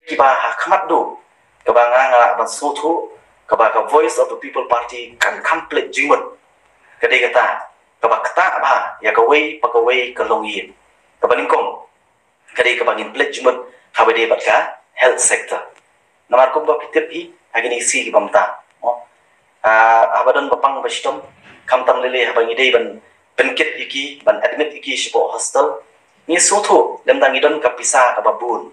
kiba khamat do kaba nga ban so thu kaba ka voice of the people party kan complete jimut kadai kata kaba kata ba ya kawai pakawai kalongin kaba ningkong kadai kaba ngin plate jimut habade batka health sector namar kumba pitip hi agini si bamta abadan bapang bastom kamtam lele habangi dei ban penkit iki ban admit iki sipo hostel ni sotho lemdang idon kapisa kababun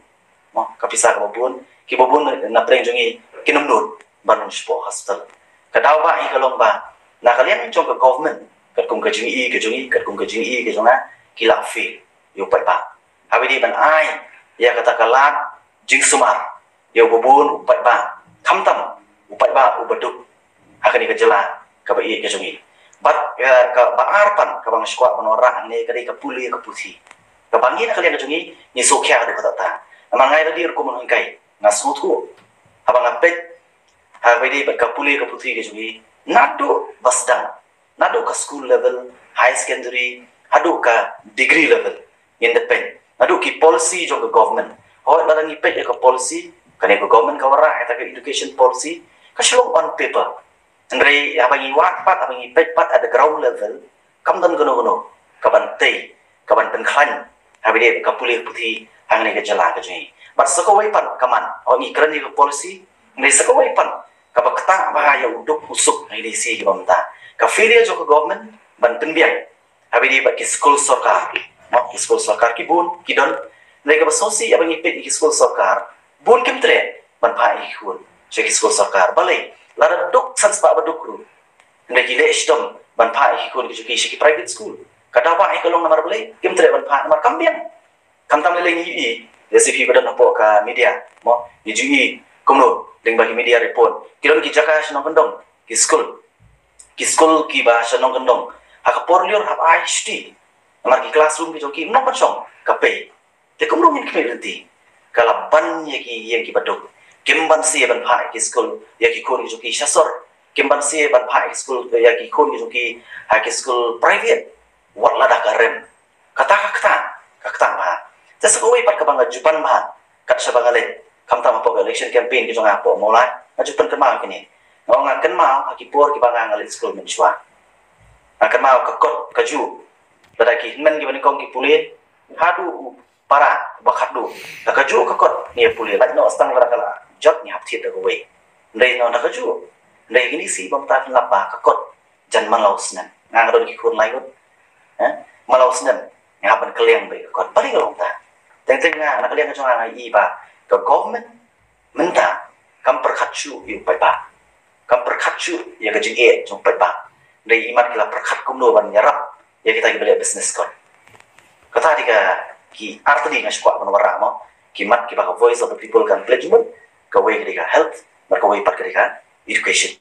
kapisa kababun ki babun na preng jongi kinumnut ban sipo hostel kadaw ba i kalong ba na kalian jong ka government kat kum ka jingi ke jongi kat kum ka jingi ke jonga kila fi yo pai ba habidi ban ai ya kata kalat jing sumar yo babun upai ba kamtam upai ba ubaduk akan ikajela ka bai ke jongi bat ka baarpan ka bang skwa menora ne kadai ka puli ka pusi ka bangi na kalian jongi ni sokya do kata ta mangai tadi ko mon kai na suthu abang apet ha bai dei ka puli ka pusi ke jongi nado basdang nado ka school level high secondary hado ka degree level in the pen nado ki policy jo ka government ho la ngi pet ka policy kane ka government ka wara eta ka education policy ka shlong on paper Andrei abangi wat pat abangi pet pat at the ground level kam dan gono kaban tei kaban penkhan habide ka puli puthi hangne ka jala ka jai but sakawai pan kaman ongi krani ka policy nei sakawai pan ka bakta bahaya uduk usuk nei si ki bamta ka failure jo ka government ban penbiang habide ba ki school sarkar ki school sarkar ki bun ki don nei ka basosi abangi pet ki school sarkar bun kimtre ban pa i hun ki school sarkar balai lara duk sans pa baduk ru ndai ki le stom ban pa i kun ki ki private school kada ba i kalong namar bele kim tre ban pa namar kambiang kam tam le ngi i recipe badan apo ka media mo i ju i kumno ding bagi media report kilon ki jaka shnong kendong ki school ki ba shnong kendong ha ka porlior ha ai sti namar ki classroom ki joki no pa chong ka pe te kumno min ki renti kala ban ye ki baduk kimban si ban phai ki school ya ki khon ki sasor kimban si ban phai ki school ya ki khon ki ha ki school private wat la da karem kata ba jasa ko wei pat ka banga jupan ba kat sa bangale kamta ma po election campaign ki jonga po molai ma jupan ka ma kini nga kan ma ha ki por ki banga ngal school min chwa akan ma ka kot ka ju da ki men ki ban kong ki pulin hadu para bakat du ka ju ka kot ni pulin la no stang la kala jot ni hap thit da we ndai no na ka ju ndai gini si bam ta la ba ka kot jan malaus nan ngang ron ki khun lai gut malaus nan nga ban kleng be ka kot bari long ta teng nga na kleng ka chong ai ba ka government menta kam perkhat chu yu pai ba kam perkhat chu ya ka jing e chong pai ba ndai imat kila perkhat kum no ban nyarap ya kita ki bele business kot kata diga ki artli nga skwa ban wara mo ki mat ki ba voice of the people kan pledge ka way ka health, ka way pat ka education.